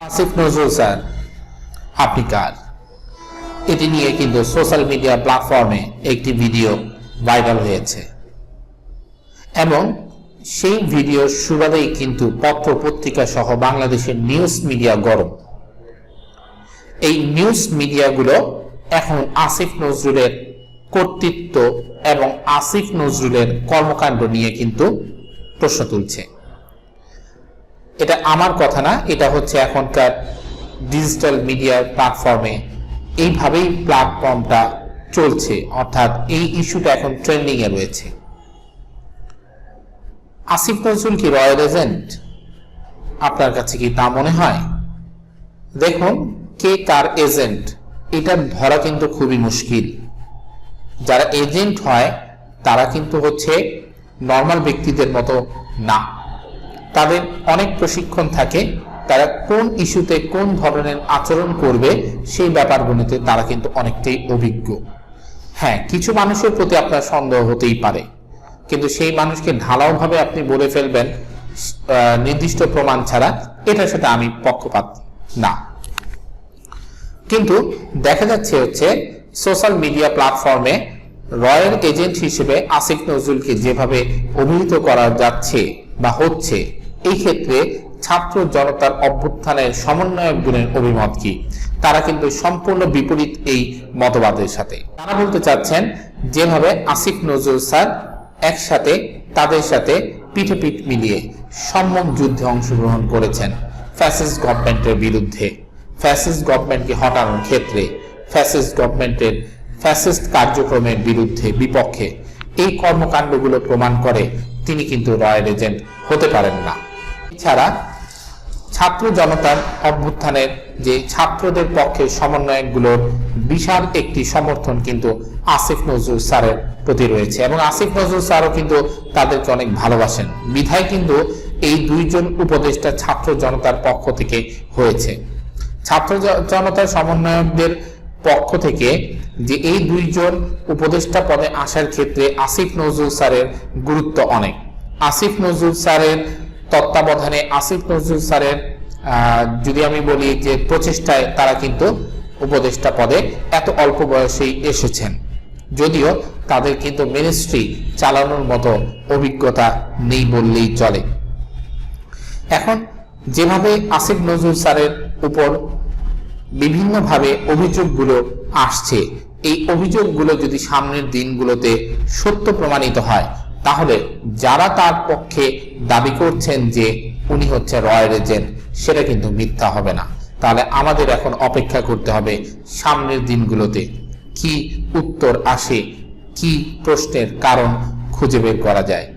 Asif Nazrul sir আপনি কার? এটি নিয়ে কিন্তু সোশ্যাল মিডিয়া প্ল্যাটফর্মে একটি ভিডিও ভাইরাল হয়েছে এবং সেই ভিডিওর সুবাদেই কিন্তু পত্র পত্রিকা সহ বাংলাদেশের নিউজ মিডিয়া গরম। এই নিউজ মিডিয়াগুলো এখন আসিফ নজরুলের কর্তৃত্ব এবং আসিফ নজরুলের কর্মকাণ্ড নিয়ে কিন্তু প্রশ্ন তুলছে। এটা আমার কথা না, এটা হচ্ছে এখনকার ডিজিটাল মিডিয়ার প্ল্যাটফর্মে এইভাবেই প্ল্যাটফর্মটা চলছে, অর্থাৎ এই ইস্যুটা এখন ট্রেন্ডিং এ রয়েছে। আসিফ নজরুল কি রয়্যাল এজেন্ট? আপনার কাছে কি তা মনে হয়? দেখুন, কে কার এজেন্ট এটা ধরা কিন্তু খুবই মুশকিল। যারা এজেন্ট হয় তারা কিন্তু হচ্ছে নর্মাল ব্যক্তিদের মতো না, তাদের অনেক প্রশিক্ষণ থাকে। তারা কোন ইস্যুতে কোন ধরনের আচরণ করবে সেই ব্যাপারগুলোতে তারা কিন্তু অনেকটাই অভিজ্ঞ। হ্যাঁ, কিছু মানুষের প্রতি আপনার সন্দেহ হতেই পারে, কিন্তু সেই মানুষকে ঢালাওভাবে আপনি বলে ফেলবেন নির্দিষ্ট প্রমাণ ছাড়া, এটার সাথে আমি পক্ষপাত না। কিন্তু দেখা যাচ্ছে হচ্ছে সোশ্যাল মিডিয়া প্ল্যাটফর্মে রয়্যাল এজেন্ট হিসেবে আসিফ নজরুলকে যেভাবে অভিহিত করা যাচ্ছে বা হচ্ছে, এই ক্ষেত্রে ছাত্র জনতার অভ্যুত্থানের সমন্বয়ক গুণের অভিমত কি? তারা কিন্তু সম্পূর্ণ বিপরীত এই মতবাদের সাথে। তারা বলতে চাচ্ছেন যেভাবে আসিফ নজরুল স্যার একসাথে তাদের সাথে পিঠে পিঠ মিলিয়ে সম্মুখ যুদ্ধে অংশগ্রহণ করেছেন ফ্যাসিস্ট গভর্নমেন্টের বিরুদ্ধে, ফ্যাসিস্ট গভর্নমেন্টকে হটানোর ক্ষেত্রে, ফ্যাসিস্ট গভর্নমেন্টের ফ্যাসিস্ট কার্যক্রমের বিরুদ্ধে বিপক্ষে, এই কর্মকাণ্ডগুলো প্রমাণ করে তিনি কিন্তু রয়্যাল এজেন্ট হতে পারেন না। এছাড়া ছাত্র জনতার অভ্যুত্থানের যে ছাত্রদের পক্ষে সমন্বয়কগুলোর বিশাল একটি সমর্থন কিন্তু আসিফ নজরুল স্যারের প্রতি রয়েছে এবং আসিফ নজরুল স্যারও কিন্তু তাদেরকে অনেক ভালোবাসেন, বিধায় কিন্তু এই দুইজন উপদেষ্টা ছাত্র জনতার পক্ষ থেকে হয়েছে। ছাত্র জনতার সমন্বয়কদের পক্ষ থেকে যে এই দুইজন উপদেষ্টা পদে আসার ক্ষেত্রে আসিফ নজরুল স্যারের গুরুত্ব অনেক। আসিফ নজরুল স্যারের তত্ত্বাবধানে, আসিফ নজরুল স্যারের যদি আমি বলি যে প্রচেষ্টায় তারা কিন্তু উপদেষ্টা পদে এত অল্প বয়সেই এসেছেন, যদিও তাদের কিন্তু মিনিস্ট্রি চালানোর মতো অভিজ্ঞতা নেই বললেই চলে। এখন যেভাবে আসিফ নজরুল স্যারের উপর বিভিন্নভাবে অভিযোগগুলো আসছে, এই অভিযোগগুলো যদি সামনের দিনগুলোতে সত্য প্রমাণিত হয়, তাহলে যারা তার পক্ষে দাবি করছেন যে উনি হচ্ছে রয়্যাল এজেন্ট, সেটা কিন্তু মিথ্যা হবে না। তাহলে আমাদের এখন অপেক্ষা করতে হবে সামনের দিনগুলোতে কি উত্তর আসে, কি প্রশ্নের কারণ খুঁজে বের করা যায়।